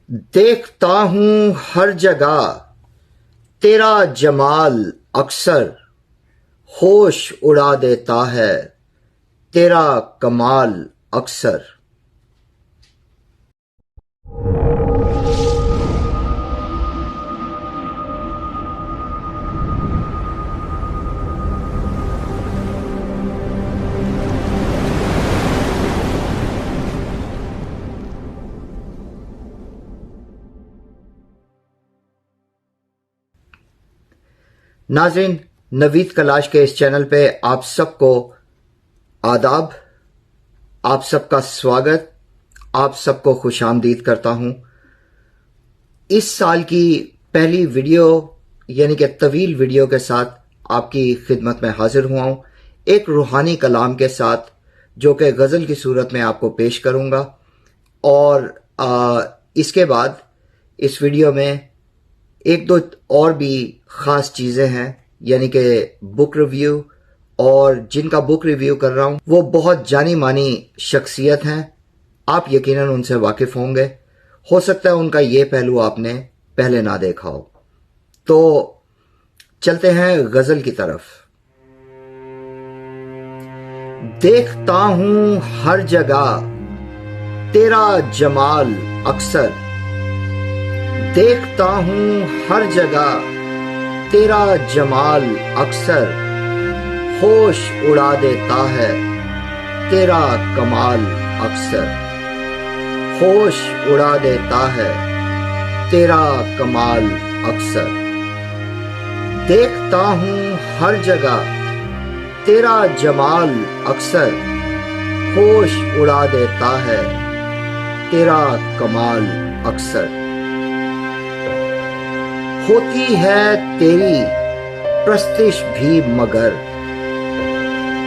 देखता हूँ हर जगह तेरा जमाल अक्सर, होश उड़ा देता है तेरा कमाल अक्सर। नाज़रीन, नवीद कलाश के इस चैनल पे आप सबको आदाब, आप सबका स्वागत, आप सबको खुशामदीद करता हूं। इस साल की पहली वीडियो यानी कि तवील वीडियो के साथ आपकी खिदमत में हाजिर हुआ हूं, एक रूहानी कलाम के साथ जो कि गज़ल की सूरत में आपको पेश करूंगा। और इसके बाद इस वीडियो में एक दो और भी ख़ास चीज़ें हैं, यानी कि बुक रिव्यू, और जिनका बुक रिव्यू कर रहा हूं वो बहुत जानी मानी शख्सियत हैं। आप यकीनन उनसे वाकिफ़ होंगे। हो सकता है उनका ये पहलू आपने पहले ना देखा हो। तो चलते हैं गज़ल की तरफ। देखता हूं हर जगह तेरा जमाल अक्सर, देखता हूँ हर जगह तेरा जमाल अक्सर, होश उड़ा देता है तेरा कमाल अक्सर, होश उड़ा देता है तेरा कमाल अक्सर। देखता हूँ हर जगह तेरा जमाल अक्सर, होश उड़ा देता है तेरा कमाल अक्सर। होती है तेरी प्रस्तिश भी मगर,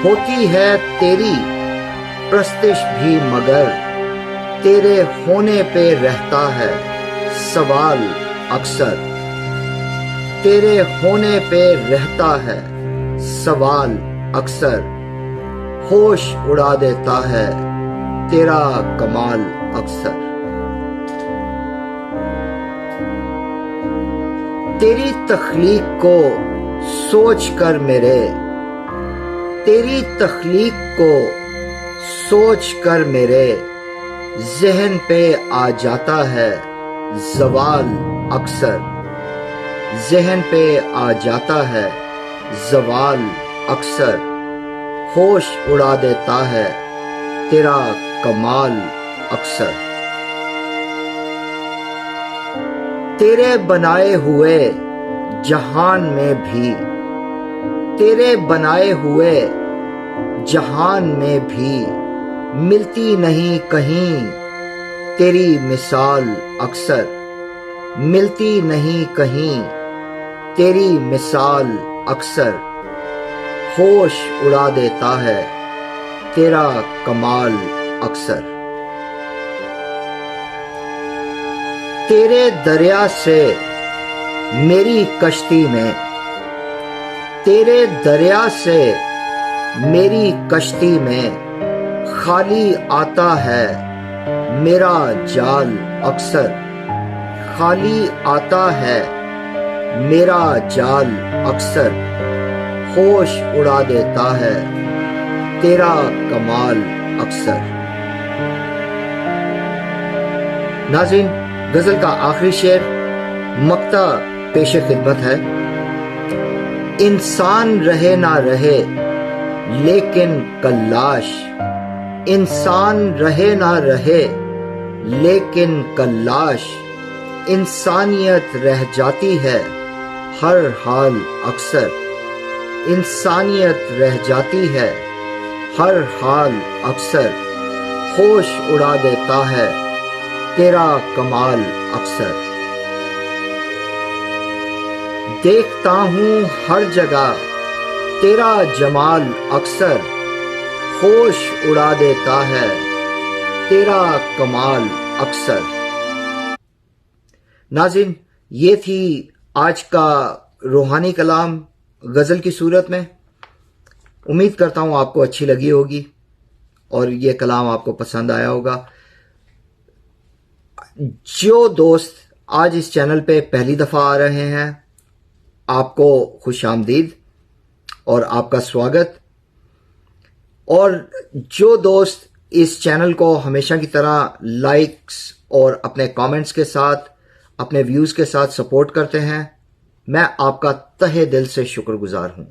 होती है तेरी प्रस्तिश भी मगर, तेरे होने पे रहता है सवाल अक्सर, तेरे होने पे रहता है सवाल अक्सर, होश उड़ा देता है तेरा कमाल अक्सर। तेरी तख्लीक को सोच कर मेरे, तेरी तख्लीक को सोच कर मेरे ज़हन पे आ जाता है ज़वाल अक्सर, ज़हन पे आ जाता है ज़वाल अक्सर, होश उड़ा देता है तेरा कमाल अक्सर। तेरे बनाए हुए जहान में भी, तेरे बनाए हुए जहान में भी मिलती नहीं कहीं तेरी मिसाल अक्सर, मिलती नहीं कहीं तेरी मिसाल अक्सर, होश उड़ा देता है तेरा कमाल अक्सर। तेरे दरिया से मेरी कश्ती में, तेरे दरिया से मेरी कश्ती में खाली आता है मेरा जाल अक्सर, खाली आता है मेरा जाल अक्सर, होश उड़ा देता है तेरा कमाल अक्सर। नाज़रीन, गज़ल का आखिरी शेर मक्ता पेशे खिदमत है। इंसान रहे ना रहे लेकिन कल्लाश, इंसान रहे ना रहे लेकिन कल्लाश, इंसानियत रह जाती है हर हाल अक्सर, इंसानियत रह जाती है हर हाल अक्सर, होश उड़ा देता है तेरा कमाल अक्सर। देखता हूँ हर जगह तेरा जमाल अक्सर, होश उड़ा देता है तेरा कमाल अक्सर। नाज़रीन, ये थी आज का रूहानी कलाम गज़ल की सूरत में। उम्मीद करता हूँ आपको अच्छी लगी होगी और ये कलाम आपको पसंद आया होगा। जो दोस्त आज इस चैनल पे पहली दफ़ा आ रहे हैं, आपको खुशामदीद और आपका स्वागत। और जो दोस्त इस चैनल को हमेशा की तरह लाइक्स और अपने कमेंट्स के साथ, अपने व्यूज़ के साथ सपोर्ट करते हैं, मैं आपका तहे दिल से शुक्रगुजार हूं।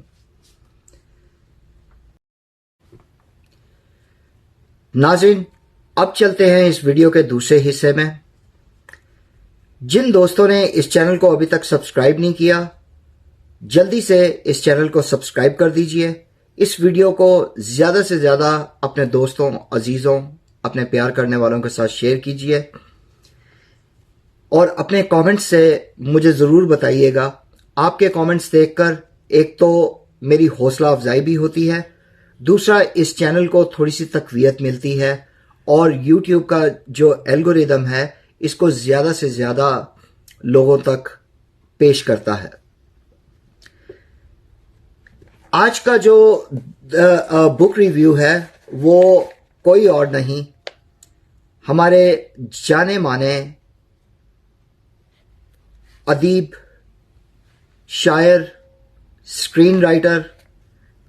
नाज़रीन, अब चलते हैं इस वीडियो के दूसरे हिस्से में। जिन दोस्तों ने इस चैनल को अभी तक सब्सक्राइब नहीं किया, जल्दी से इस चैनल को सब्सक्राइब कर दीजिए। इस वीडियो को ज़्यादा से ज़्यादा अपने दोस्तों, अजीज़ों, अपने प्यार करने वालों के साथ शेयर कीजिए और अपने कमेंट्स से मुझे ज़रूर बताइएगा। आपके कमेंट्स देखकर एक तो मेरी हौसला अफजाई भी होती है, दूसरा इस चैनल को थोड़ी सी तक़वियत मिलती है और यूट्यूब का जो एल्गोरिदम है इसको ज़्यादा से ज़्यादा लोगों तक पेश करता है। आज का जो बुक रिव्यू है वो कोई और नहीं, हमारे जाने माने अदीब, शायर, स्क्रीन राइटर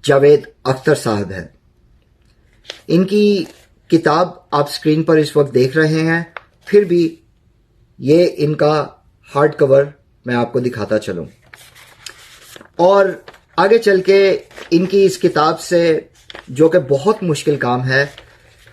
जावेद अख्तर साहब हैं। इनकी किताब आप स्क्रीन पर इस वक्त देख रहे हैं, फिर भी ये इनका हार्ड कवर मैं आपको दिखाता चलूं और आगे चल के इनकी इस किताब से, जो कि बहुत मुश्किल काम है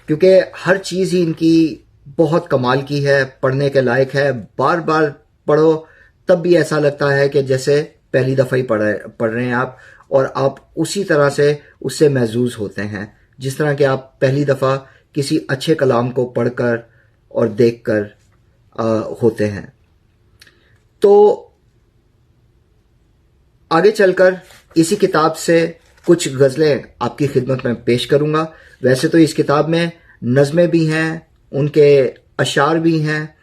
क्योंकि हर चीज़ ही इनकी बहुत कमाल की है, पढ़ने के लायक है। बार बार पढ़ो तब भी ऐसा लगता है कि जैसे पहली दफ़ा ही पढ़ रहे हैं आप, और आप उसी तरह से उससे महजूज होते हैं जिस तरह कि आप पहली दफ़ा किसी अच्छे कलाम को पढ़कर और देखकर होते हैं। तो आगे चलकर इसी किताब से कुछ गज़लें आपकी खिदमत में पेश करूंगा। वैसे तो इस किताब में नज़में भी हैं, उनके अशार भी हैं,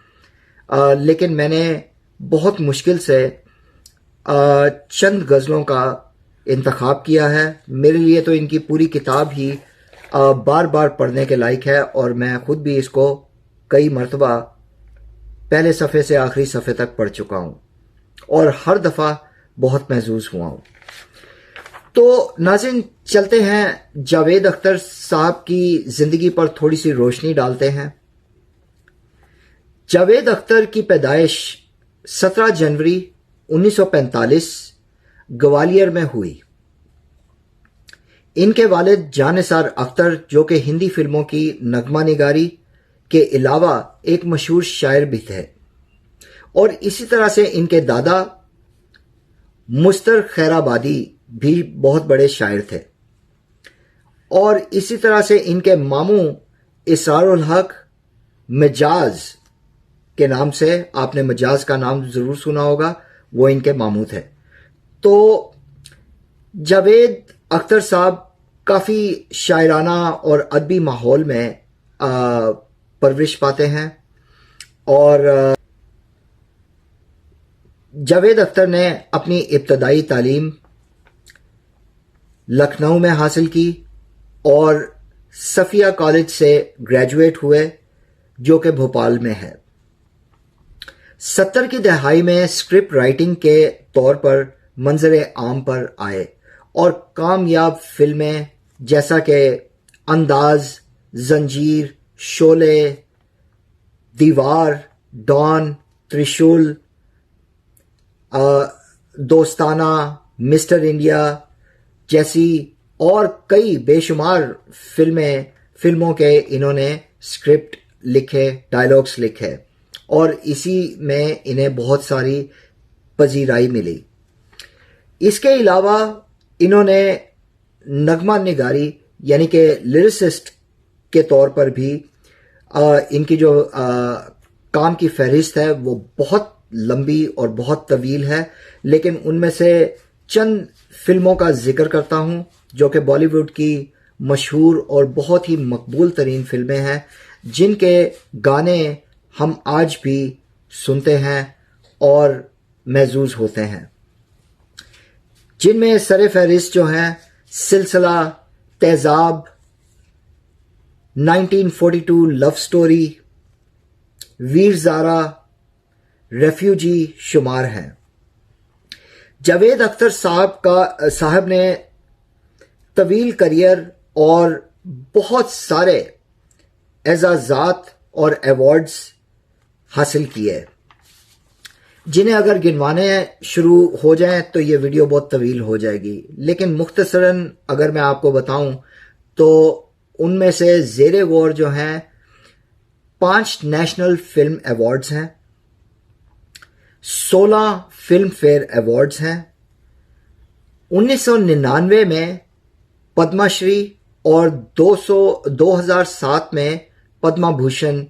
लेकिन मैंने बहुत मुश्किल से चंद गज़लों का इंतखाब किया है। मेरे लिए तो इनकी पूरी किताब ही बार बार पढ़ने के लायक है और मैं खुद भी इसको कई मरतबा पहले सफ़े से आखिरी सफ़े तक पढ़ चुका हूं और हर दफ़ा बहुत महजूज हुआ हूं। तो नाज़रीन, चलते हैं जावेद अख्तर साहब की ज़िंदगी पर थोड़ी सी रोशनी डालते हैं। जावेद अख्तर की पैदाइश 17 जनवरी 1945 ग्वालियर में हुई। इनके वालिद जानिसार अख्तर, जो कि हिंदी फिल्मों की नगमा निगारी के अलावा एक मशहूर शायर भी थे, और इसी तरह से इनके दादा मुस्तर खैराबादी भी बहुत बड़े शायर थे, और इसी तरह से इनके मामू इसरारुल हक मिजाज के नाम से, आपने मिजाज का नाम जरूर सुना होगा, वो इनके मामू थे। तो जावेद अख्तर साहब काफ़ी शायराना और अदबी माहौल में परवरिश पाते हैं और जावेद अख्तर ने अपनी इब्तदाई तालीम लखनऊ में हासिल की और सफ़िया कॉलेज से ग्रेजुएट हुए, जो कि भोपाल में है। 70 की दहाई में स्क्रिप्ट राइटिंग के तौर पर मंजर आम पर आए और कामयाब फिल्में जैसा कि अंदाज, जंजीर, शोले, दीवार, डॉन, त्रिशूल, दोस्ताना, मिस्टर इंडिया जैसी और कई बेशुमार फिल्मों के इन्होंने स्क्रिप्ट लिखे, डायलॉग्स लिखे और इसी में इन्हें बहुत सारी पजीराई मिली। इसके अलावा इन्होंने नगमा निगारी यानी कि लिरिसिस्ट के तौर पर भी इनकी जो काम की फहरिस्त है वो बहुत लंबी और बहुत तवील है, लेकिन उनमें से चंद फिल्मों का जिक्र करता हूं जो कि बॉलीवुड की मशहूर और बहुत ही मकबूल तरीन फिल्में हैं, जिनके गाने हम आज भी सुनते हैं और महजूज होते हैं, जिनमें सर फहरिस्त जो हैं सिलसिला, तेजाब, 1942 love story, Veer Zaara refugee शुमार हैं। जावेद अख्तर साहब ने तवील करियर और बहुत सारे एजाज़ात और अवार्ड्स हासिल किए, जिन्हें अगर गिनवाने शुरू हो जाएं तो ये वीडियो बहुत तवील हो जाएगी। लेकिन मुख्तसरन अगर मैं आपको बताऊं तो उनमें से ज़ेरे गौर जो हैं 5 नेशनल फिल्म अवार्ड्स हैं, 16 फिल्म फेयर अवार्ड्स हैं, 1999 में पद्मश्री और 2007 में पद्म भूषण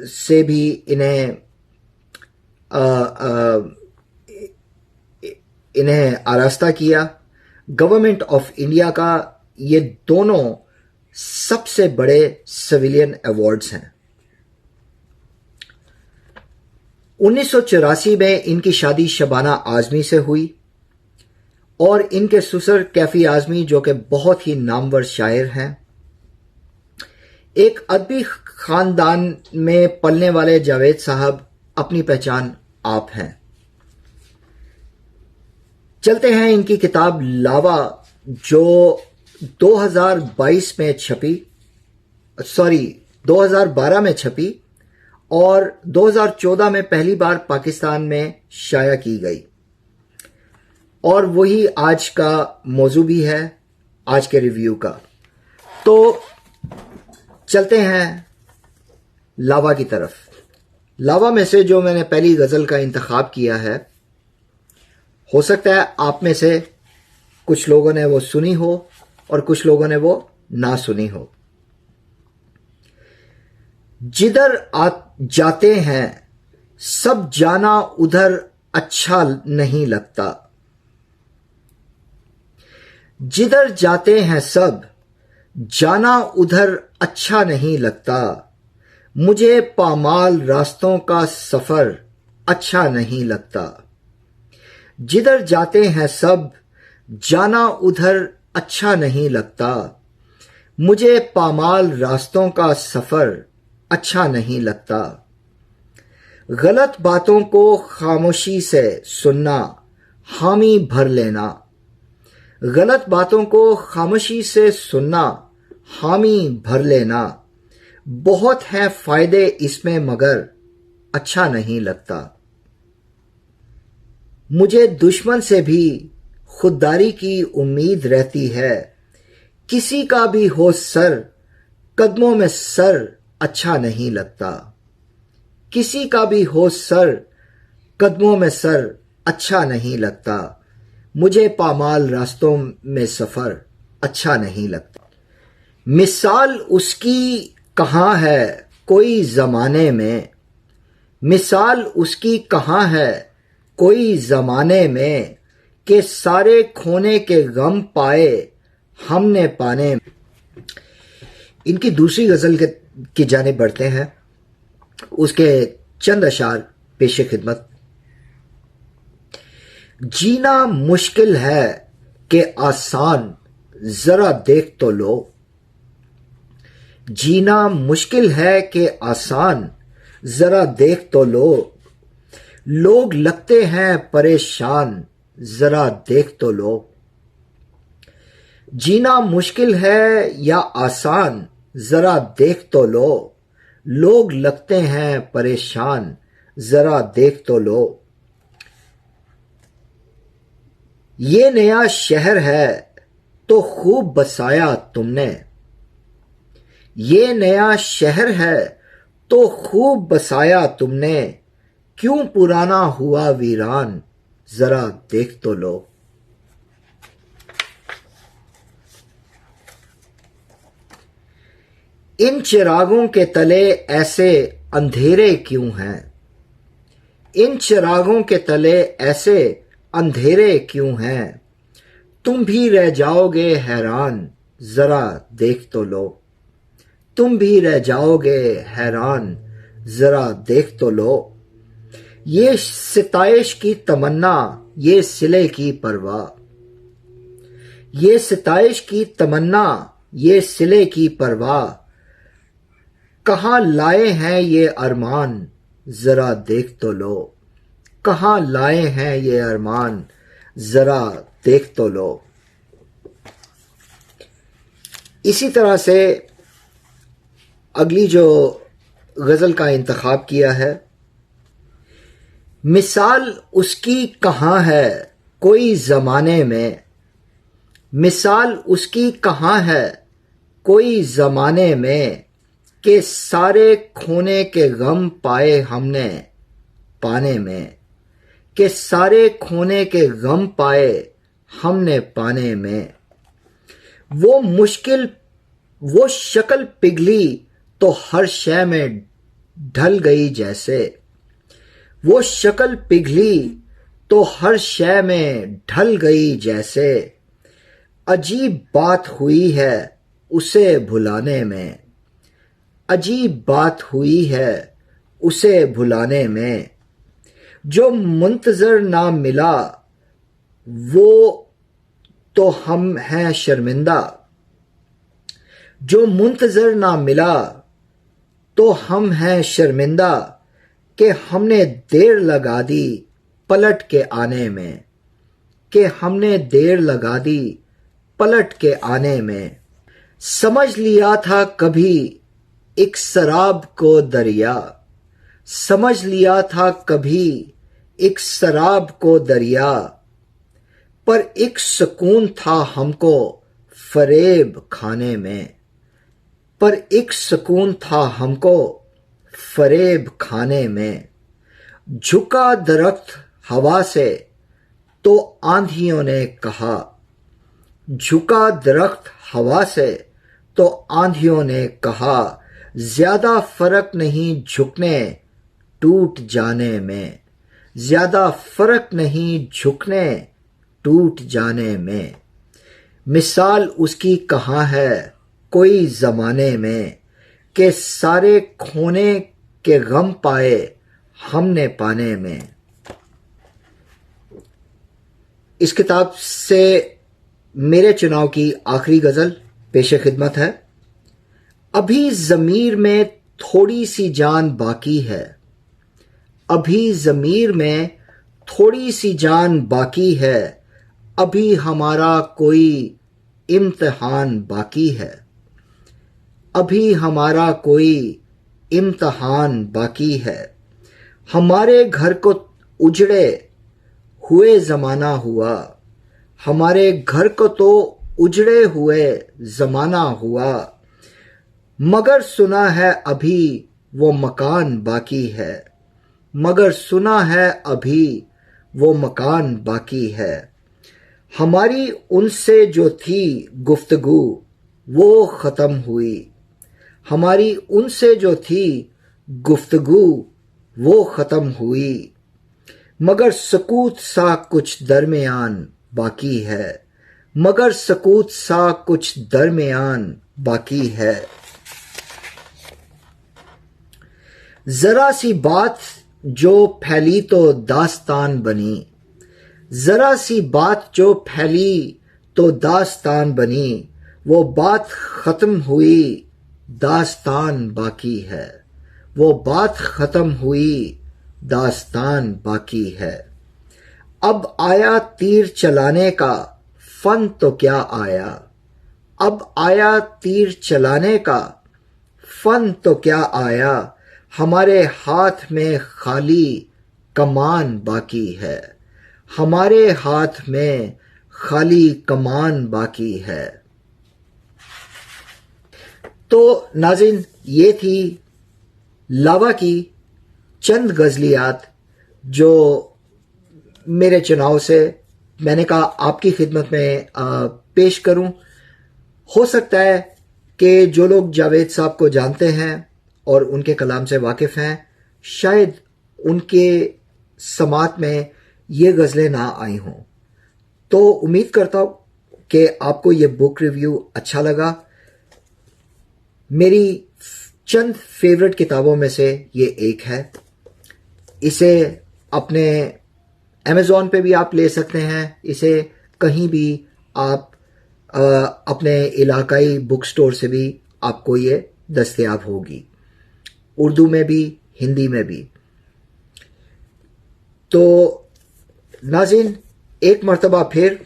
से भी इन्हें आरास्ता किया। गवर्नमेंट ऑफ इंडिया का ये दोनों सबसे बड़े सिविलियन अवार्ड्स हैं। 1984 में इनकी शादी शबाना आजमी से हुई और इनके ससुर कैफी आजमी जो कि बहुत ही नामवर शायर हैं। एक अदबी खानदान में पलने वाले जावेद साहब अपनी पहचान आप हैं। चलते हैं इनकी किताब लावा जो 2012 में छपी और 2014 में पहली बार पाकिस्तान में शाया की गई, और वही आज का मौजू भी है आज के रिव्यू का। तो चलते हैं लावा की तरफ। लावा में से जो मैंने पहली गज़ल का इंतखाब किया है, हो सकता है आप में से कुछ लोगों ने वो सुनी हो और कुछ लोगों ने वो ना सुनी हो। जिधर जाते हैं सब जाना उधर अच्छा नहीं लगता, जिधर जाते हैं सब जाना उधर अच्छा नहीं लगता, मुझे पामाल रास्तों का सफर अच्छा नहीं लगता। जिधर जाते हैं सब जाना उधर अच्छा नहीं लगता, मुझे पामाल रास्तों का सफर अच्छा नहीं लगता। गलत बातों को खामोशी से सुनना, हामी भर लेना, गलत बातों को खामोशी से सुनना, हामी भर लेना, बहुत है फायदे इसमें मगर अच्छा नहीं लगता। मुझे दुश्मन से भी खुददारी की उम्मीद रहती है, किसी का भी हो सर कदमों में सर अच्छा नहीं लगता, किसी का भी हो सर कदमों में सर अच्छा नहीं लगता, मुझे पामाल रास्तों में सफर अच्छा नहीं लगता। मिसाल उसकी कहाँ है कोई जमाने में, मिसाल उसकी कहाँ है कोई जमाने में, के सारे खोने के गम पाए हमने पाने में। इनकी दूसरी गजल की जानिब बढ़ते हैं, उसके चंद अशार पेशे खिदमत। जीना मुश्किल है कि आसान जरा देख तो लो, जीना मुश्किल है कि आसान जरा देख तो लो, लोग लगते हैं परेशान जरा देख तो लो। जीना मुश्किल है या आसान जरा देख तो लो, लोग लगते हैं परेशान जरा देख तो लो। ये नया शहर है तो खूब बसाया तुमने, ये नया शहर है तो खूब बसाया तुमने, क्यों पुराना हुआ वीरान जरा देख तो लो। इन चिरागों के तले ऐसे अंधेरे क्यों हैं, इन चिरागों के तले ऐसे अंधेरे क्यों हैं, तुम भी रह जाओगे हैरान जरा देख तो लो, तुम भी रह जाओगे हैरान जरा देख तो लो। ये सिताइश की तमन्ना ये सिले की परवाह, ये सिताइश की तमन्ना ये सिले की परवाह, कहाँ लाए हैं ये अरमान जरा देख तो लो, कहाँ लाए हैं ये अरमान जरा देख तो लो। इसी तरह से अगली जो गजल का इंतखाब किया है, मिसाल उसकी कहाँ है कोई जमाने में, मिसाल उसकी कहाँ है कोई जमाने में, के सारे खोने के गम पाए हमने पाने में, के सारे खोने के गम पाए हमने पाने में। वो मुश्किल वो शक्ल पिघली तो हर शय में ढल गई जैसे, वो शक्ल पिघली तो हर शय में ढल गई जैसे। अजीब बात हुई है उसे भुलाने में, अजीब बात हुई है उसे भुलाने में। जो मुंतजर ना मिला वो तो हम हैं शर्मिंदा, जो मुंतजर ना मिला तो हम हैं शर्मिंदा, कि हमने देर लगा दी पलट के आने में, कि हमने देर लगा दी पलट के आने में। समझ लिया था कभी एक शराब को दरिया, समझ लिया था कभी एक शराब को दरिया, पर एक सुकून था हमको फरेब खाने में, पर एक सुकून था हमको फरेब खाने में। झुका दरख्त हवा से तो आंधियों ने कहा, झुका दरख्त हवा से तो आंधियों ने कहा, ज्यादा फर्क नहीं झुकने टूट जाने में, ज्यादा फर्क नहीं झुकने टूट जाने में। मिसाल उसकी कहाँ है कोई जमाने में, के सारे खोने के गम पाए हमने पाने में। इस किताब से मेरे चुनाव की आखिरी गजल पेश खिदमत है। अभी ज़मीर में थोड़ी सी जान बाकी है, अभी ज़मीर में थोड़ी सी जान बाकी है, अभी हमारा कोई इम्तिहान बाकी है, अभी हमारा कोई इम्तिहान बाकी है। हमारे घर को उजड़े हुए ज़माना हुआ, हमारे घर को तो उजड़े हुए ज़माना हुआ, मगर सुना है अभी वो मकान बाकी है, मगर सुना है अभी वो मकान बाकी है। हमारी उनसे जो थी गुफ्तगू वो ख़त्म हुई, हमारी उनसे जो थी गुफ्तगू वो ख़त्म हुई, मगर सकूत सा कुछ दरमियान बाकी है, मगर सकूत सा कुछ दरमियान बाकी है। जरा सी बात जो फैली तो दास्तान बनी, जरा सी बात जो फैली तो दास्तान बनी, वो बात खत्म हुई दास्तान बाकी है, वो बात खत्म हुई दास्तान बाकी है। अब आया तीर चलाने का फन तो क्या आया, अब आया तीर चलाने का फन तो क्या आया, हमारे हाथ में खाली कमान बाकी है, हमारे हाथ में खाली कमान बाकी है। तो नाज़रीन, ये थी लावा की चंद गज़लियात जो मेरे चुनाव से मैंने कहा आपकी खिदमत में पेश करूं। हो सकता है कि जो लोग जावेद साहब को जानते हैं और उनके कलाम से वाकिफ़ हैं, शायद उनके समात में ये गज़लें ना आई हों। तो उम्मीद करता हूं कि आपको ये बुक रिव्यू अच्छा लगा। मेरी चंद फेवरेट किताबों में से ये एक है। इसे अपने अमेज़ॉन पे भी आप ले सकते हैं, इसे कहीं भी आप अपने इलाकाई बुक स्टोर से भी आपको ये दस्तयाब होगी। उर्दू में भी, हिंदी में भी। तो नाज़रीन, एक मर्तबा फिर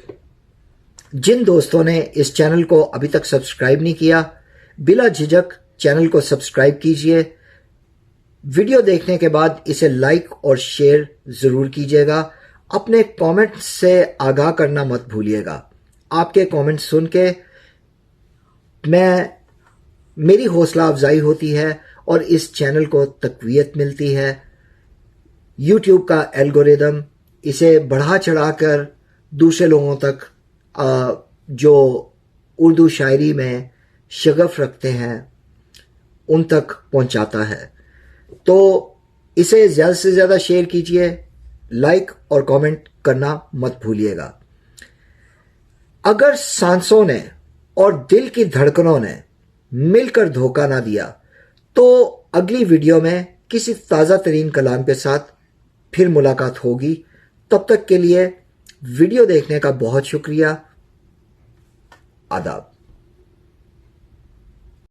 जिन दोस्तों ने इस चैनल को अभी तक सब्सक्राइब नहीं किया, बिला झिझक चैनल को सब्सक्राइब कीजिए। वीडियो देखने के बाद इसे लाइक और शेयर जरूर कीजिएगा। अपने कमेंट से आगाह करना मत भूलिएगा। आपके कमेंट सुन के मेरी हौसला अफजाई होती है और इस चैनल को तकवीयत मिलती है। यूट्यूब का एल्गोरिदम इसे बढ़ा चढ़ाकर दूसरे लोगों तक जो उर्दू शायरी में शगफ रखते हैं उन तक पहुंचाता है। तो इसे ज़्यादा से ज़्यादा शेयर कीजिए, लाइक और कमेंट करना मत भूलिएगा। अगर सांसों ने और दिल की धड़कनों ने मिलकर धोखा ना दिया तो अगली वीडियो में किसी ताज़ा तरीन कलाम के साथ फिर मुलाकात होगी। तब तक के लिए वीडियो देखने का बहुत शुक्रिया। आदाब।